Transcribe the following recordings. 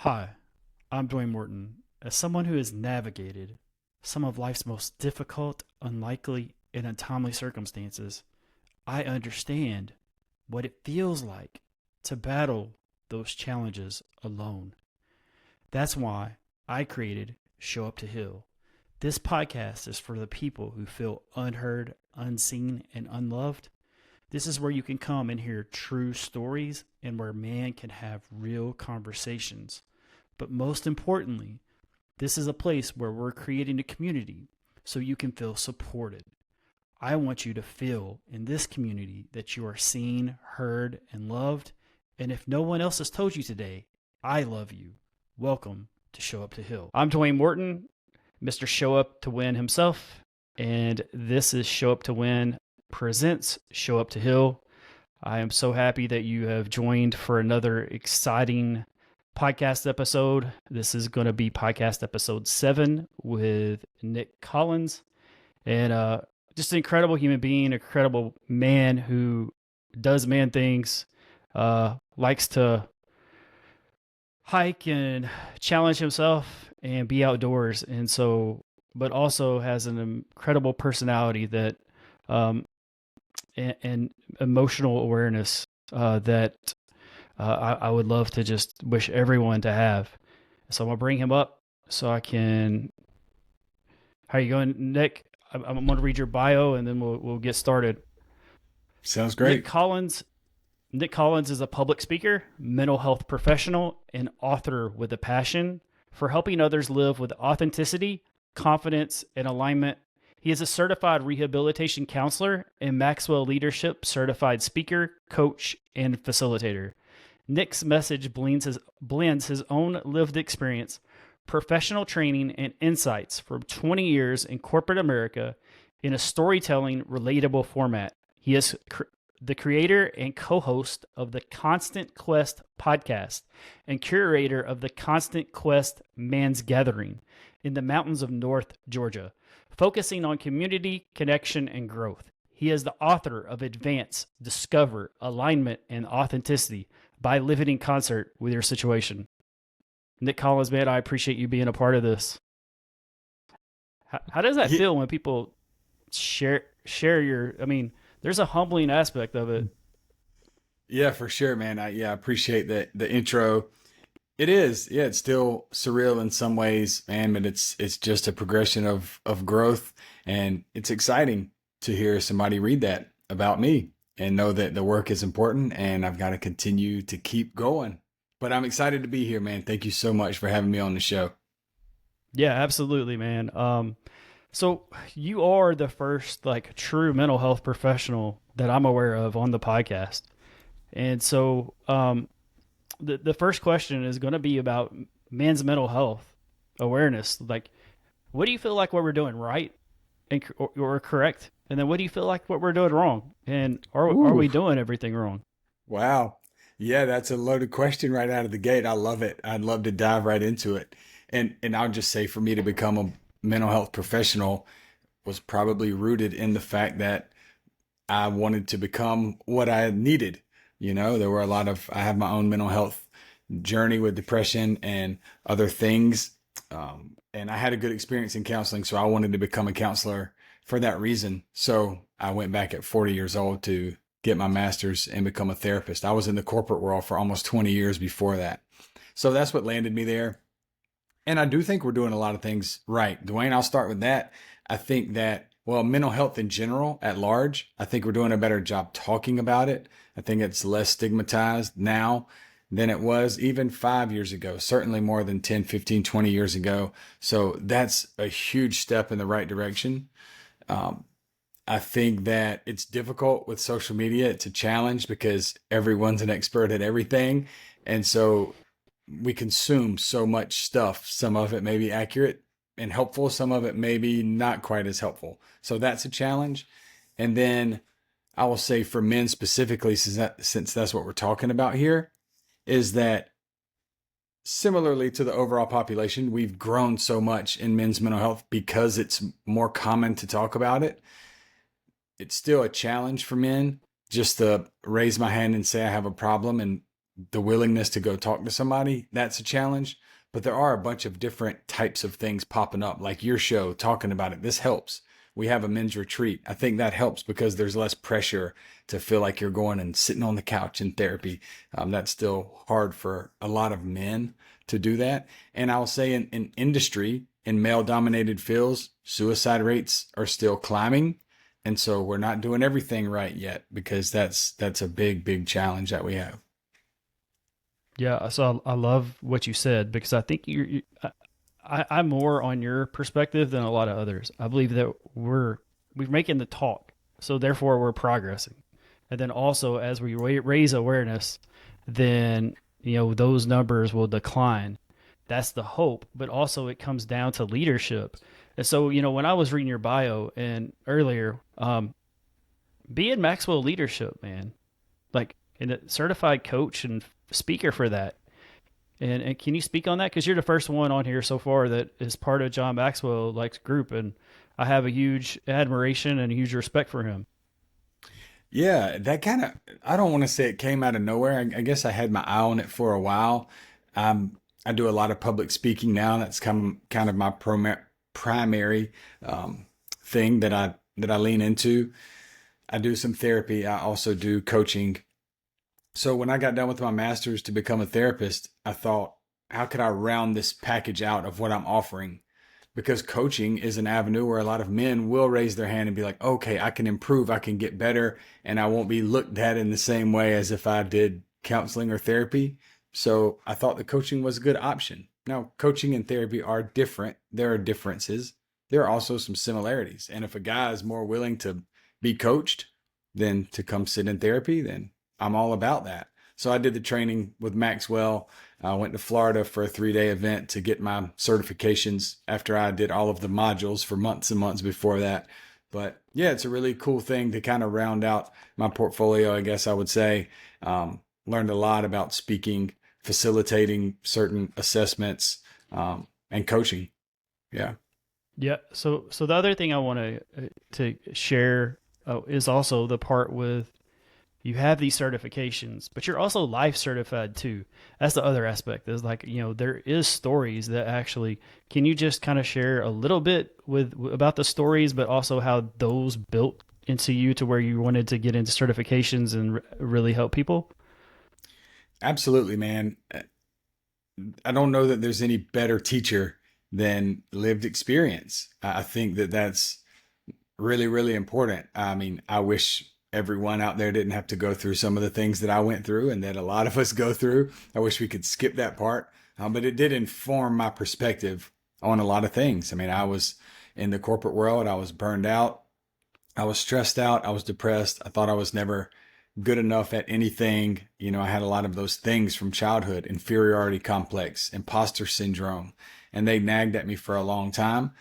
Hi, I'm Dwayne Morton. As someone who has navigated some of life's most difficult, unlikely, and untimely circumstances, I understand what it feels like to battle those challenges alone. That's why I created Show Up to Heal. This podcast is for the people who feel unheard, unseen, and unloved. This is where you can come and hear true stories and where man can have real conversations. But most importantly, this is a place where we're creating a community so you can feel supported. I want you to feel in this community that you are seen, heard, and loved. And if no one else has told you today, I love you. Welcome to Show Up to Heal. I'm Dwayne Morton, Mr. Show Up to Win himself. And this is Show Up to Win presents Show Up to Heal. I am so happy that you have joined for another exciting podcast episode. This is going to be podcast episode 7 with Nic Collins, and just an incredible human being, incredible man who does man things, likes to hike and challenge himself and be outdoors, and so, but also has an incredible personality that, and emotional awareness that I would love to just wish everyone to have. So I'm gonna bring him up so I can. How you going, Nic? I'm gonna read your bio and then we'll get started. Sounds Nic great. Collins. Nic Collins is a public speaker, mental health professional, and author with a passion for helping others live with authenticity, confidence, and alignment. He is a certified rehabilitation counselor and Maxwell Leadership certified speaker, coach, and facilitator. Nic's message blends his own lived experience, professional training, and insights from 20 years in corporate America in a storytelling, relatable format. He is the creator and co-host of the Constant Quest podcast and curator of the Constant Quest Man's Gathering in the mountains of North Georgia, focusing on community, connection, and growth. He is the author of Advance, Discover, Alignment, and Authenticity by living in concert with your situation. Nic Collins, man, I appreciate you being a part of this. How does that Ye- feel when people share your? I mean, there's a humbling aspect of it. Yeah, for sure, man. I appreciate the intro. It is, yeah, it's still surreal in some ways, man, but it's just a progression of growth, and it's exciting to hear somebody read that about me and know that the work is important and I've got to continue to keep going. But I'm excited to be here, man. Thank you so much for having me on the show. Yeah, absolutely, man. So you are the first like true mental health professional that I'm aware of on the podcast, and so the first question is going to be about men's mental health awareness. Like, what do you feel like what we're doing right and or correct, and then what do you feel like what we're doing wrong, and are Ooh, we doing everything wrong? wow. Yeah, that's a loaded question right out of the gate. I love it. I'd love to dive right into it. And I'll just say for me to become a mental health professional was probably rooted in the fact that I wanted to become what I needed. There were a lot of, I have my own mental health journey with depression and other things. And I had a good experience in counseling, so I wanted to become a counselor for that reason. So I went back at 40 years old to get my master's and become a therapist. I was in the corporate world for almost 20 years before that. So that's what landed me there. And I do think we're doing a lot of things right. Dwayne, I'll start with that. I think that, well, mental health in general, at large, I think we're doing a better job talking about it. I think it's less stigmatized now than it was even 5 years ago, certainly more than 10, 15, 20 years ago. So that's a huge step in the right direction. Um, I think that it's difficult with social media. It's a challenge because everyone's an expert at everything. And so we consume so much stuff. Some of it may be accurate and helpful, some of it may be not quite as helpful. So that's a challenge. And then I will say for men specifically, since that's what we're talking about here, is that similarly to the overall population, we've grown so much in men's mental health because it's more common to talk about it. It's still a challenge for men just to raise my hand and say I have a problem and the willingness to go talk to somebody, that's a challenge. But there are a bunch of different types of things popping up, like your show talking about it. This helps. We have a men's retreat. I think that helps because there's less pressure to feel like you're going and sitting on the couch in therapy. That's still hard for a lot of men to do that. And I'll say in industry, in male dominated fields, suicide rates are still climbing. And so we're not doing everything right yet because that's a big challenge that we have. Yeah, so I love what you said because I think I'm more on your perspective than a lot of others. I believe that we're making the talk, so therefore we're progressing, and then also as we raise awareness, then those numbers will decline. That's the hope, but also it comes down to leadership. And so when I was reading your bio and earlier, be in Maxwell Leadership, man, like in a certified coach and speaker for that. And can you speak on that? Because you're the first one on here so far that is part of John Maxwell group, and I have a huge admiration and a huge respect for him. Yeah, that kind of, I don't want to say it came out of nowhere. I guess I had my eye on it for a while. I do a lot of public speaking now. That's kind of my primary thing that I lean into. I do some therapy. I also do coaching. So when I got done with my master's to become a therapist, I thought, how could I round this package out of what I'm offering? Because coaching is an avenue where a lot of men will raise their hand and be like, okay, I can improve, I can get better, and I won't be looked at in the same way as if I did counseling or therapy. So I thought the coaching was a good option. Now, coaching and therapy are different. There are differences. There are also some similarities. And if a guy is more willing to be coached than to come sit in therapy, then I'm all about that. So I did the training with Maxwell. I went to Florida for a 3-day event to get my certifications after I did all of the modules for months and months before that. But yeah, it's a really cool thing to kind of round out my portfolio, I guess I would say. Learned a lot about speaking, facilitating certain assessments, and coaching. Yeah. Yeah. So the other thing I want to share is also the part with you have these certifications, but you're also life certified too. That's the other aspect is there is stories that actually, can you just kind of share a little bit about the stories, but also how those built into you to where you wanted to get into certifications and really help people? Absolutely, man. I don't know that there's any better teacher than lived experience. I think that that's really important. I mean, I wish everyone out there didn't have to go through some of the things that I went through and that a lot of us go through. I wish we could skip that part. But it did inform my perspective on a lot of things. I mean, I was in the corporate world. I was burned out. I was stressed out. I was depressed. I thought I was never good enough at anything. I had a lot of those things from childhood: inferiority complex, imposter syndrome, and they nagged at me for a long time.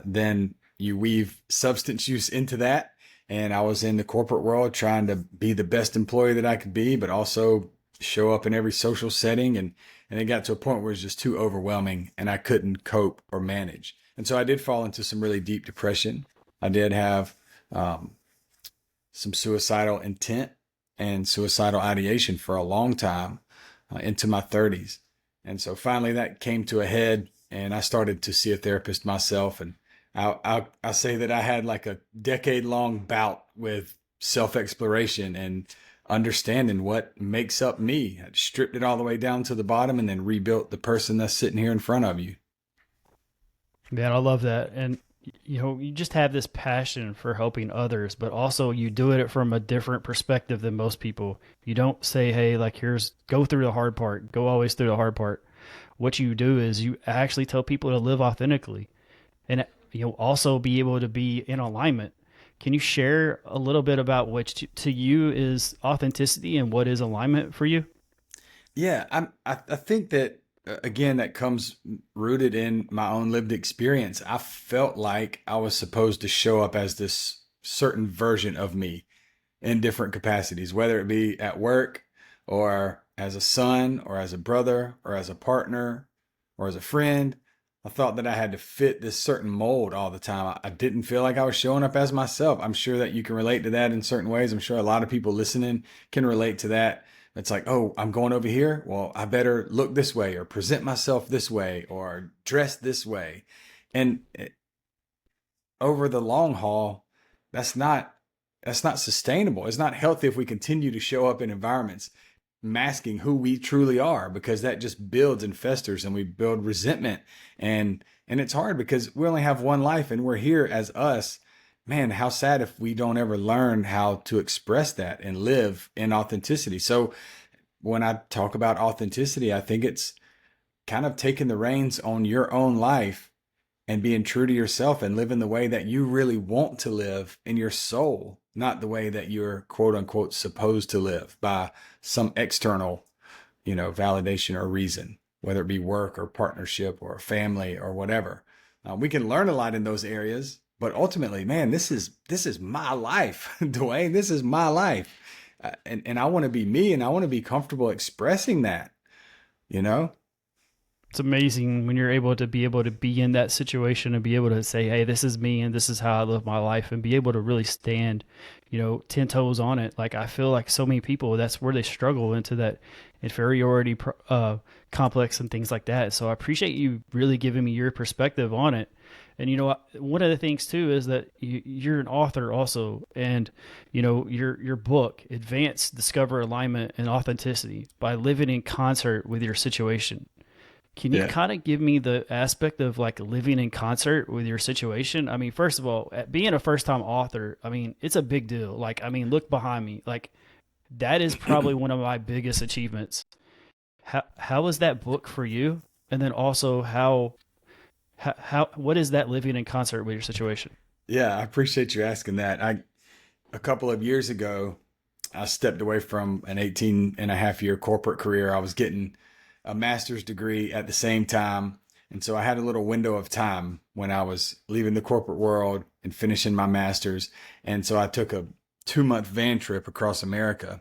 Then you weave substance use into that. And I was in the corporate world trying to be the best employee that I could be, but also show up in every social setting. And it got to a point where it was just too overwhelming and I couldn't cope or manage. And so I did fall into some really deep depression. I did have some suicidal intent and suicidal ideation for a long time, into my 30s. And so finally that came to a head and I started to see a therapist myself. And I say that I had like a decade-long bout with self-exploration and understanding what makes up me. I stripped it all the way down to the bottom and then rebuilt the person that's sitting here in front of you. Man, I love that. And you just have this passion for helping others, but also you do it from a different perspective than most people. You don't say, hey, go through the hard part, go always through the hard part. What you do is you actually tell people to live authentically and also be able to be in alignment. Can you share a little bit about what to you is authenticity and what is alignment for you? Yeah, I think that again that comes rooted in my own lived experience. I felt like I was supposed to show up as this certain version of me in different capacities, whether it be at work or as a son or as a brother or as a partner or as a friend. I thought that I had to fit this certain mold all the time. I didn't feel like I was showing up as myself. I'm sure that you can relate to that in certain ways. I'm sure a lot of people listening can relate to that. It's like, oh, I'm going over here. Well, I better look this way or present myself this way or dress this way. And over the long haul, that's not sustainable. It's not healthy if we continue to show up in environments masking who we truly are, because that just builds and festers and we build resentment. And it's hard because we only have one life and we're here as us. Man, how sad if we don't ever learn how to express that and live in authenticity. So when I talk about authenticity, I think it's kind of taking the reins on your own life and being true to yourself and living the way that you really want to live in your soul, not the way that you're quote unquote supposed to live by some external, validation or reason, whether it be work or partnership or family or whatever. We can learn a lot in those areas, but ultimately, man, this is my life, Dwayne. This is my life, and I want to be me, and I want to be comfortable expressing that. You know. It's amazing when you're able to be in that situation and be able to say, hey, this is me and this is how I live my life, and be able to really stand, 10 toes on it. Like, I feel like so many people, that's where they struggle into that inferiority complex and things like that. So I appreciate you really giving me your perspective on it. And, one of the things too is that you're an author also. And, your book, Advance, Discover Alignment and Authenticity by Living in Concert with Your Situation. Can you kind of give me the aspect of like living in concert with your situation? I mean, first of all, being a first time author, I mean, it's a big deal. Like, I mean, look behind me. Like, that is probably one of my biggest achievements. How was that book for you? And then also how what is that living in concert with your situation? Yeah, I appreciate you asking that. A couple of years ago, I stepped away from an 18 and a half year corporate career. I was getting a master's degree at the same time. And so I had a little window of time when I was leaving the corporate world and finishing my master's. And so I took a 2-month van trip across America.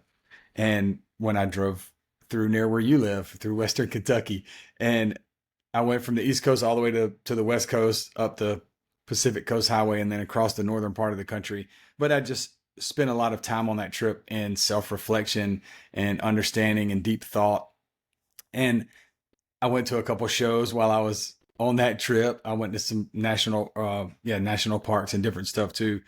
And when I drove through near where you live, through Western Kentucky, and I went from the East Coast all the way to the West Coast, up the Pacific Coast Highway, and then across the northern part of the country. But I just spent a lot of time on that trip in self-reflection and understanding and deep thought. And I went to a couple shows while I was on that trip. I went to some national parks and different stuff too.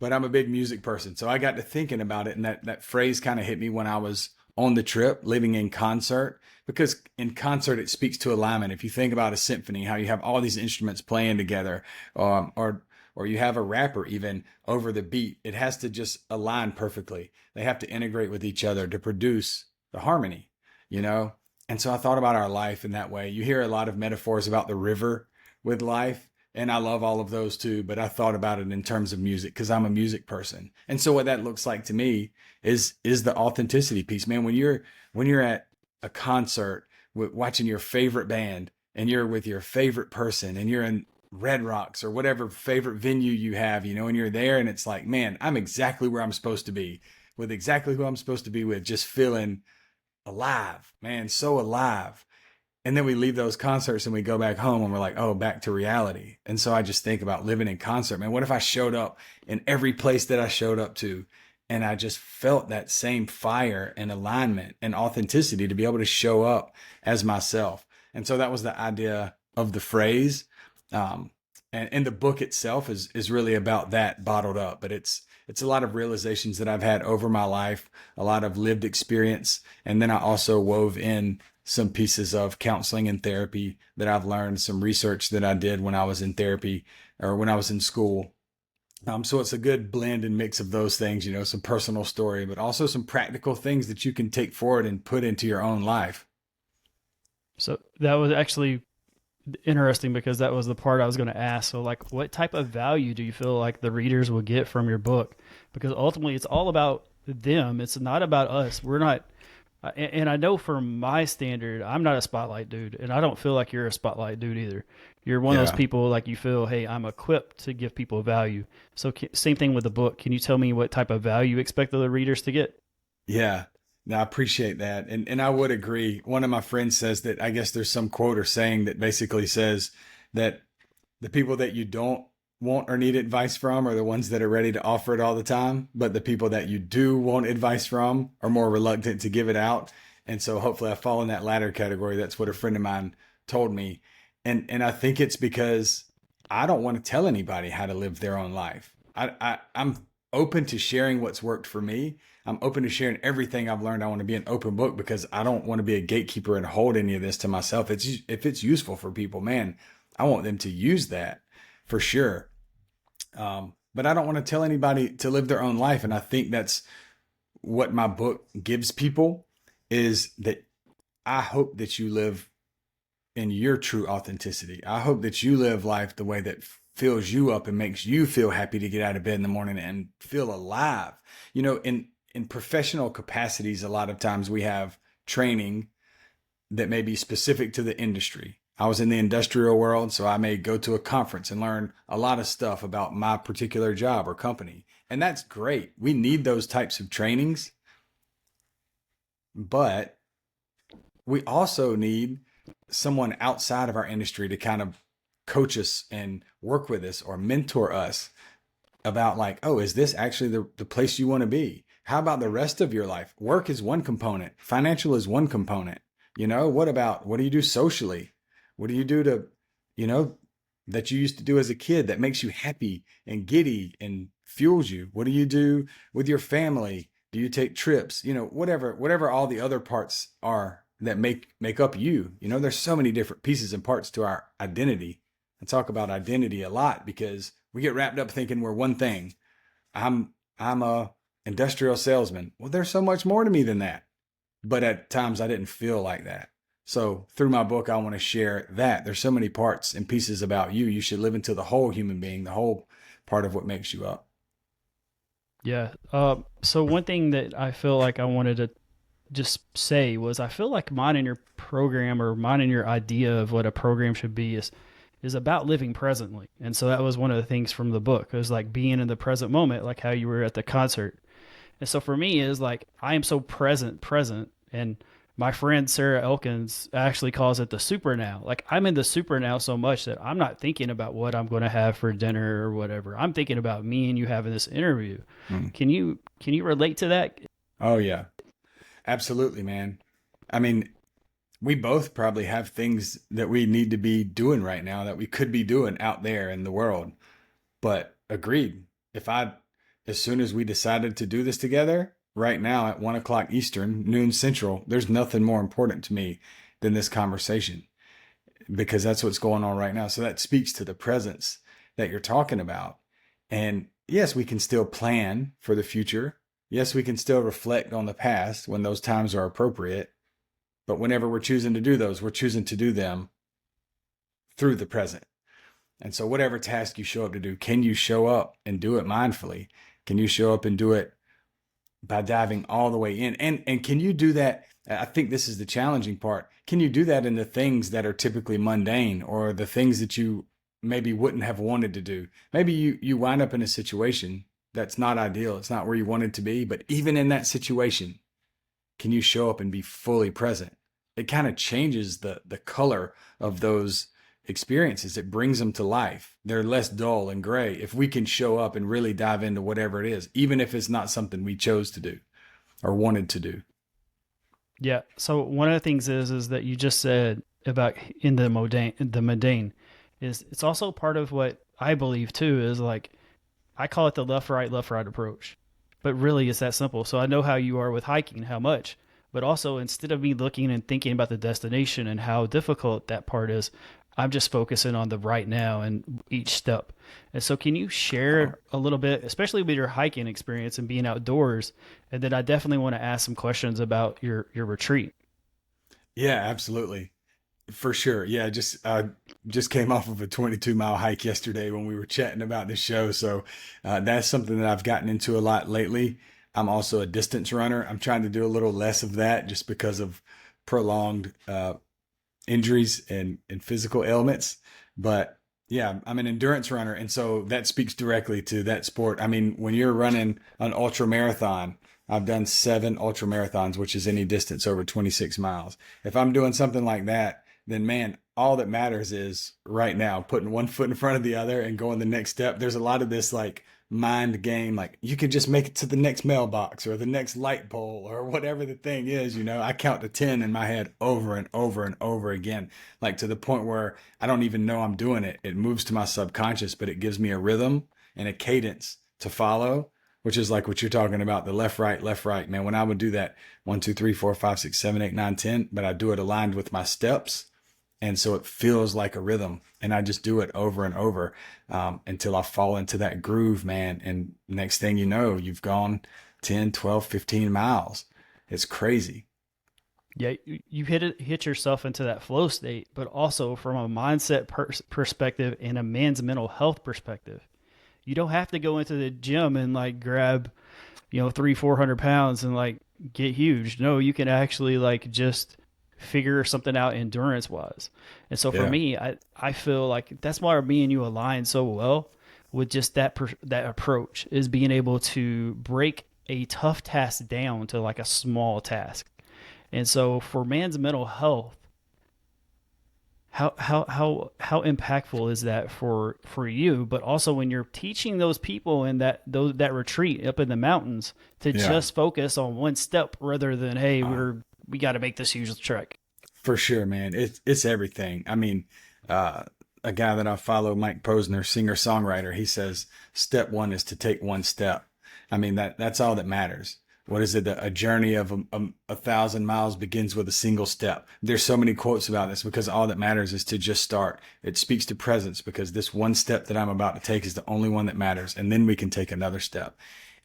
But I'm a big music person. So I got to thinking about it. And that phrase kind of hit me when I was on the trip, living in concert, because in concert, it speaks to alignment. If you think about a symphony, how you have all these instruments playing together, or you have a rapper even over the beat, it has to just align perfectly. They have to integrate with each other to produce the harmony, And so I thought about our life in that way. You hear a lot of metaphors about the river with life, and I love all of those too, but I thought about it in terms of music because I'm a music person. And so what that looks like to me is the authenticity piece, man. When you're at a concert watching your favorite band and you're with your favorite person and you're in Red Rocks or whatever favorite venue you have, and you're there and it's like, man, I'm exactly where I'm supposed to be with exactly who I'm supposed to be with, just feeling alive, man, so alive. And then we leave those concerts and we go back home and we're like, oh, back to reality. And so I just think about living in concert, man. What if I showed up in every place that I showed up to and I just felt that same fire and alignment and authenticity to be able to show up as myself? And so that was the idea of the phrase. And the book itself is really about that bottled up, but it's a lot of realizations that I've had over my life, a lot of lived experience. And then I also wove in some pieces of counseling and therapy that I've learned, some research that I did when I was in therapy or when I was in school. So it's a good blend and mix of those things, some personal story, but also some practical things that you can take forward and put into your own life. So that was actually interesting because that was the part I was going to ask. So like, what type of value do you feel like the readers will get from your book? Because ultimately it's all about them. It's not about us. We're not, and I know from my standard, I'm not a spotlight dude, and I don't feel like you're a spotlight dude either. You're one of those people like you feel, hey, I'm equipped to give people value. So same thing with the book. Can you tell me what type of value you expect the readers to get? Yeah. No, I appreciate that. And I would agree. One of my friends says that I guess there's some quote or saying that basically says that the people that you don't want or need advice from are the ones that are ready to offer it all the time. But the people that you do want advice from are more reluctant to give it out. And so hopefully I fall in that latter category. That's what a friend of mine told me. And I think it's because I don't want to tell anybody how to live their own life. I'm open to sharing what's worked for me. I'm open to sharing everything I've learned. I want to be an open book because I don't want to be a gatekeeper and hold any of this to myself. If it's useful for people, man, I want them to use that for sure. But I don't want to tell anybody to live their own life. And I think that's what my book gives people, is that I hope that you live in your true authenticity. I hope that you live life the way that fills you up and makes you feel happy to get out of bed in the morning and feel alive. You know, in professional capacities, a lot of times we have training that may be specific to the industry. I was in the industrial world, so I may go to a conference and learn a lot of stuff about my particular job or company. And that's great. We need those types of trainings. But we also need someone outside of our industry to kind of coach us and work with us or mentor us about like, oh, is this actually the place you want to be? How about the rest of your life? Work is one component. Financial is one component. You know, what do you do socially? What do you do to, you know, that you used to do as a kid that makes you happy and giddy and fuels you? What do you do with your family? Do you take trips? You know, whatever all the other parts are that make up you. You know, there's so many different pieces and parts to our identity. I talk about identity a lot because we get wrapped up thinking we're one thing. I'm a industrial salesman. Well, there's so much more to me than that. But at times I didn't feel like that. So through my book, I want to share that there's so many parts and pieces about you. You should live into the whole human being, the whole part of what makes you up. Yeah. So one thing that I feel like I wanted to just say was I feel like mine and your program, or mine and your idea of what a program should be, is about living presently. And so that was one of the things from the book. It was like being in the present moment, like how you were at the concert. And so for me is like, I am so present. And my friend Sarah Elkins actually calls it the super now. Like I'm in the super now so much that I'm not thinking about what I'm going to have for dinner or whatever. I'm thinking about me and you having this interview. Can you relate to that? Oh yeah, absolutely, man. I mean, we both probably have things that we need to be doing right now that we could be doing out there in the world. But agreed. As soon as we decided to do this together, right now at 1:00 Eastern, noon Central, there's nothing more important to me than this conversation, because that's what's going on right now. So that speaks to the presence that you're talking about. And yes, we can still plan for the future. Yes, we can still reflect on the past when those times are appropriate. But whenever we're choosing to do those, we're choosing to do them through the present. And so whatever task you show up to do, can you show up and do it mindfully? Can you show up and do it by diving all the way in? And can you do that? I think this is the challenging part. Can you do that in the things that are typically mundane, or the things that you maybe wouldn't have wanted to do? Maybe you wind up in a situation that's not ideal. It's not where you wanted to be. But even in that situation, can you show up and be fully present? It kind of changes the color of those experiences. It brings them to life. They're less dull and gray if we can show up and really dive into whatever it is, even if it's not something we chose to do or wanted to do. Yeah. So one of the things is that you just said about in the mundane is it's also part of what I believe too, is like, I call it the left, right approach, but really it's that simple. So I know how you are with hiking, how much, but also instead of me looking and thinking about the destination and how difficult that part is, I'm just focusing on the right now and each step. And so can you share a little bit, especially with your hiking experience and being outdoors? And then I definitely want to ask some questions about your retreat. Yeah, absolutely. For sure. Yeah, just came off of a 22-mile hike yesterday when we were chatting about this show. So that's something that I've gotten into a lot lately. I'm also a distance runner. I'm trying to do a little less of that just because of prolonged injuries and physical ailments. But yeah, I'm an endurance runner. And so that speaks directly to that sport. I mean, when you're running an ultra marathon, I've done 7 ultra marathons, which is any distance over 26 miles. If I'm doing something like that, then man, all that matters is right now putting one foot in front of the other and going the next step. There's a lot of this like mind game, like you can just make it to the next mailbox or the next light pole or whatever the thing is. I count to 10 in my head over and over and over again, like to the point where I don't even know I'm doing it. It moves to my subconscious, but it gives me a rhythm and a cadence to follow, which is like what you're talking about, the left, right, man. When I would do that 1, 2, 3, 4, 5, 6, 7, 8, 9, 10, but I do it aligned with my steps. And so it feels like a rhythm, and I just do it over and over until I fall into that groove, man. And next thing you know, you've gone 10, 12, 15 miles. It's crazy. Yeah, you hit yourself into that flow state, but also from a mindset perspective and a man's mental health perspective. You don't have to go into the gym and like grab, 300-400 pounds and like get huge. No, you can actually like just figure something out endurance wise. And so for me, I feel like that's why me and you align so well with just that approach, is being able to break a tough task down to like a small task. And so for man's mental health, how impactful is that for you? But also when you're teaching those people in that retreat up in the mountains to just focus on one step rather than, hey, we got to make this huge trek. For sure, man. It's everything. I mean, a guy that I follow, Mike Posner, singer-songwriter, he says, step one is to take one step. I mean, that's all that matters. What is it? A journey of 1,000 miles begins with a single step. There's so many quotes about this because all that matters is to just start. It speaks to presence because this one step that I'm about to take is the only one that matters. And then we can take another step.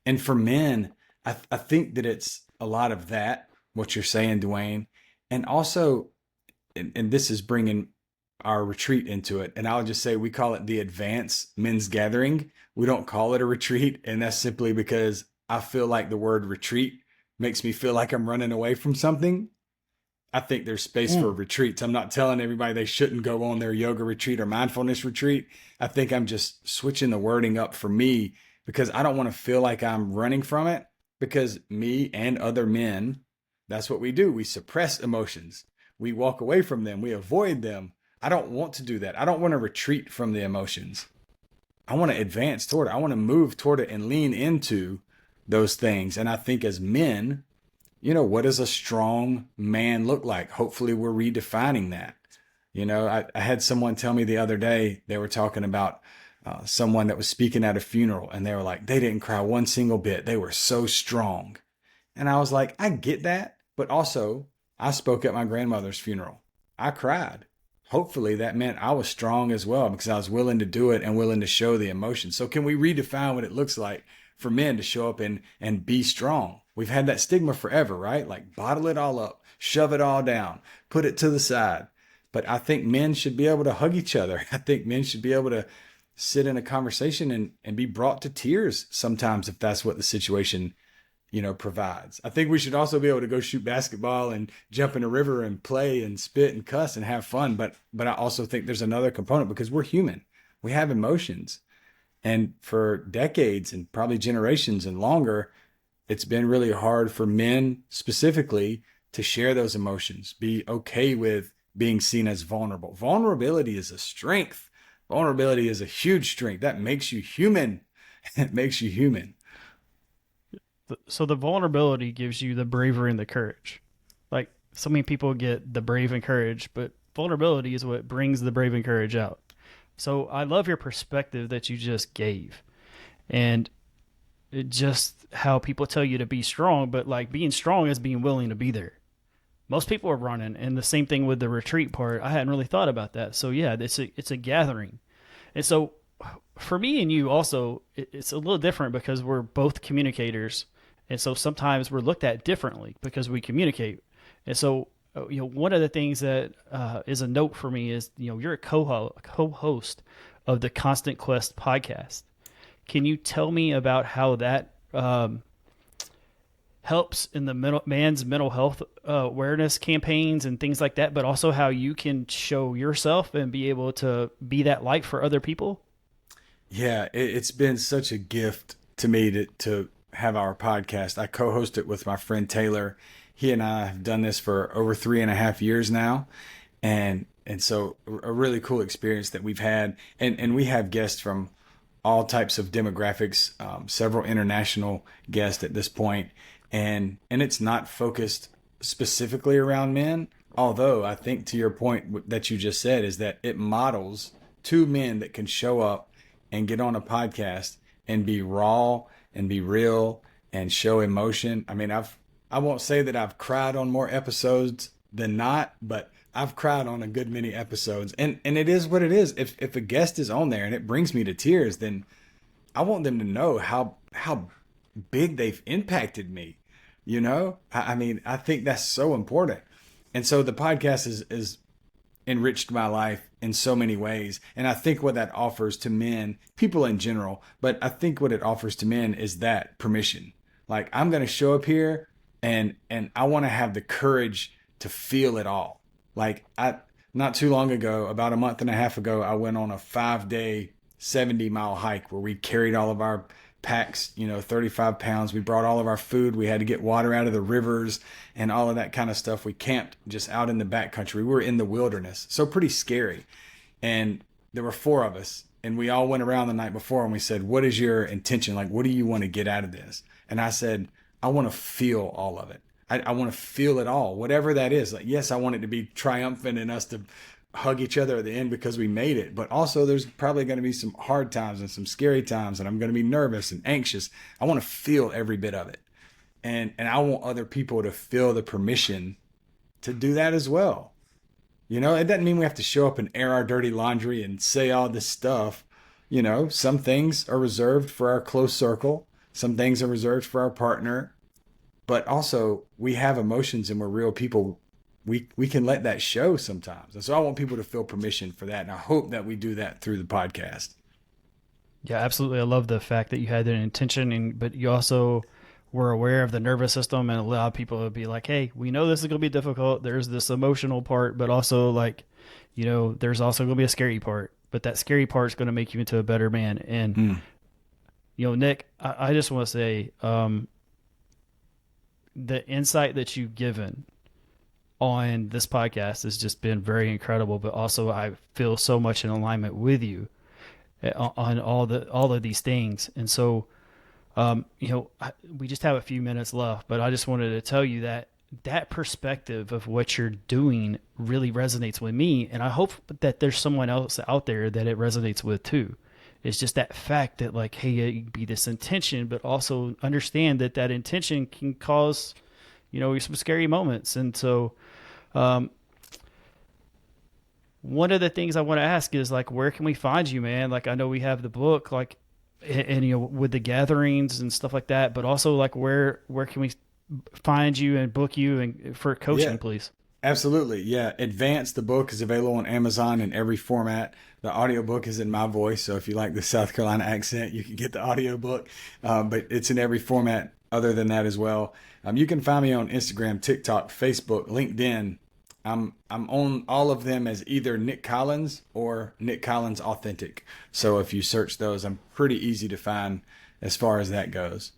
And for men, I think that it's a lot of that, what you're saying, Dwayne. And also, and this is bringing our retreat into it. And I'll just say we call it the advanced men's gathering. We don't call it a retreat. And that's simply because I feel like the word retreat makes me feel like I'm running away from something. I think there's space for retreats. I'm not telling everybody they shouldn't go on their yoga retreat or mindfulness retreat. I think I'm just switching the wording up for me because I don't want to feel like I'm running from it, because me and other men, that's what we do. We suppress emotions. We walk away from them. We avoid them. I don't want to do that. I don't want to retreat from the emotions. I want to advance toward it. I want to move toward it and lean into those things. And I think as men, what does a strong man look like? Hopefully we're redefining that. I had someone tell me the other day, they were talking about someone that was speaking at a funeral, and they were like, they didn't cry one single bit. They were so strong. And I was like, I get that. But also, I spoke at my grandmother's funeral. I cried. Hopefully that meant I was strong as well, because I was willing to do it and willing to show the emotion. So can we redefine what it looks like for men to show up and be strong? We've had that stigma forever, right? Like bottle it all up, shove it all down, put it to the side. But I think men should be able to hug each other. I think men should be able to sit in a conversation and be brought to tears sometimes if that's what the situation provides. I think we should also be able to go shoot basketball and jump in a river and play and spit and cuss and have fun. But I also think there's another component, because we're human. We have emotions. And for decades and probably generations and longer, it's been really hard for men specifically to share those emotions, be okay with being seen as vulnerable. Vulnerability is a strength. Vulnerability is a huge strength. That makes you human. It makes you human. So the vulnerability gives you the bravery and the courage. Like so many people get the brave and courage, but vulnerability is what brings the brave and courage out. So I love your perspective that you just gave, and just how people tell you to be strong, but like being strong is being willing to be there. Most people are running, and the same thing with the retreat part. I hadn't really thought about that. So yeah, it's a gathering. And so for me and you also, it's a little different because we're both communicators. And so sometimes we're looked at differently because we communicate. And so, one of the things that is a note for me is, you're a co-host of the Constant Quest podcast. Can you tell me about how that helps in the man's mental health awareness campaigns and things like that, but also how you can show yourself and be able to be that light for other people? Yeah, it's been such a gift to me to have our podcast. I co-host it with my friend Taylor. He and I have done this for over 3.5 years now. And so a really cool experience that we've had, and we have guests from all types of demographics, several international guests at this point, and it's not focused specifically around men. Although I think to your point that you just said is that it models two men that can show up and get on a podcast and be raw and be real and show emotion. I mean, I won't say that I've cried on more episodes than not, but I've cried on a good many episodes. And it is what it is. If a guest is on there and it brings me to tears, then I want them to know how big they've impacted me. You know, I mean, I think that's so important. And so the podcast is enriched my life in so many ways. And I think what that offers to men, people in general, but I think what it offers to men is that permission. Like, I'm going to show up here and I want to have the courage to feel it all. Like, not too long ago, about a month and a half ago, I went on a 5-day, 70-mile hike where we carried all of our packs, 35 pounds. We brought all of our food. We had to get water out of the rivers and all of that kind of stuff. We camped just out in the backcountry. We were in the wilderness, so pretty scary. And there were 4 of us, and we all went around the night before and we said, what is your intention? Like, what do you want to get out of this? And I said, I want to feel all of it. I want to feel it all, whatever that is. Like, yes, I want it to be triumphant and us to hug each other at the end because we made it. But also there's probably going to be some hard times and some scary times, and I'm going to be nervous and anxious. I want to feel every bit of it. And I want other people to feel the permission to do that as well. It doesn't mean we have to show up and air our dirty laundry and say all this stuff. Some things are reserved for our close circle. Some things are reserved for our partner. But also, we have emotions and we're real people. We can let that show sometimes. And so I want people to feel permission for that. And I hope that we do that through the podcast. Yeah, absolutely. I love the fact that you had that intention, but you also were aware of the nervous system and allowed people to be like, hey, we know this is going to be difficult. There's this emotional part, but also there's also going to be a scary part. But that scary part is going to make you into a better man. And, Nic, I just want to say, the insight that you've given on this podcast has just been very incredible, but also I feel so much in alignment with you on all of these things. And so, we just have a few minutes left, but I just wanted to tell you that perspective of what you're doing really resonates with me. And I hope that there's someone else out there that it resonates with too. It's just that fact that like, hey, it be this intention, but also understand that intention can cause, some scary moments. And so, one of the things I want to ask is like, where can we find you, man? Like, I know we have the book, like, and with the gatherings and stuff like that, but also like, where can we find you and book you and for coaching, please? Absolutely. Yeah. Advance, the book, is available on Amazon in every format. The audiobook is in my voice. So if you like the South Carolina accent, you can get the audiobook. But it's in every format other than that as well. You can find me on Instagram, TikTok, Facebook, LinkedIn. I'm on all of them as either Nic Collins or Nic Collins Authentic. So if you search those, I'm pretty easy to find as far as that goes.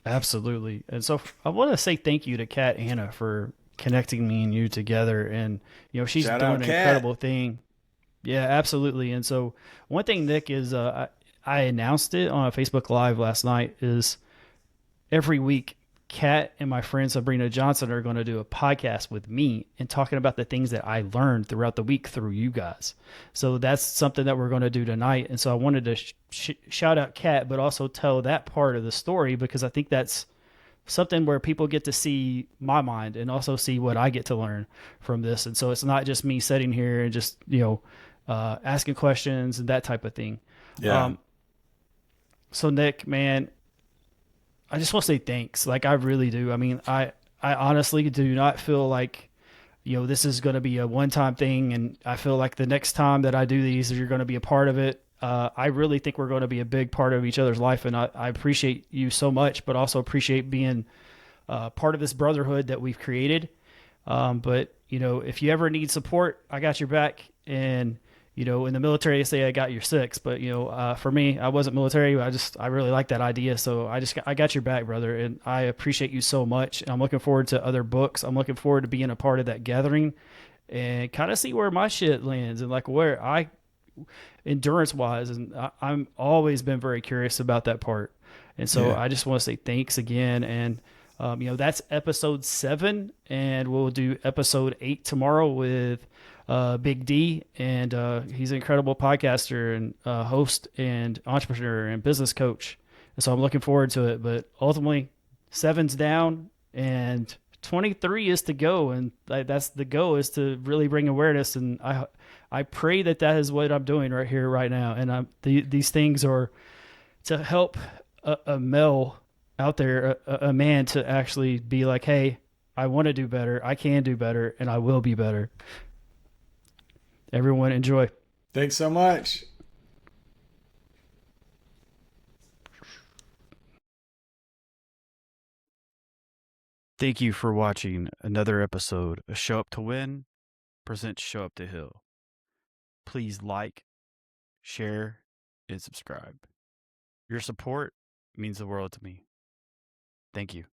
Absolutely. And so I want to say thank you to Kat Anna for connecting me and you together. And, she's doing an incredible thing. Yeah, absolutely. And so one thing, Nic, is I announced it on a Facebook Live last night is every week, Kat and my friend Sabrina Johnson are going to do a podcast with me and talking about the things that I learned throughout the week through you guys. So that's something that we're going to do tonight. And so I wanted to shout out Kat, but also tell that part of the story, because I think that's something where people get to see my mind and also see what I get to learn from this. And so it's not just me sitting here and just, asking questions and that type of thing. Yeah. So Nic, man, I just want to say thanks. Like, I really do. I mean, I honestly do not feel like, this is going to be a one-time thing. And I feel like the next time that I do these, you're going to be a part of it. I really think we're going to be a big part of each other's life. And I appreciate you so much, but also appreciate being part of this brotherhood that we've created. But, if you ever need support, I got your back. And, in the military, they say I got your six, but, for me, I wasn't military. I really like that idea. So I got your back, brother. And I appreciate you so much. I'm looking forward to other books. I'm looking forward to being a part of that gathering. and kind of see where my shit lands and like where I endurance wise. And I'm always been very curious about that part. And so Yeah. I just want to say thanks again. And, that's episode 7, and we'll do episode 8 tomorrow with Big D. And he's an incredible podcaster and host and entrepreneur and business coach. And so I'm looking forward to it. But ultimately, 7's down and 23 is to go. And that's the goal, is to really bring awareness. And I pray that that is what I'm doing right here, right now. And these things are to help a male out there, a man, to actually be like, hey, I want to do better. I can do better, and I will be better. Everyone enjoy. Thanks so much. Thank you for watching another episode of Show Up to Win presents ShowUp2Heal. Please like, share, and subscribe. Your support means the world to me. Thank you.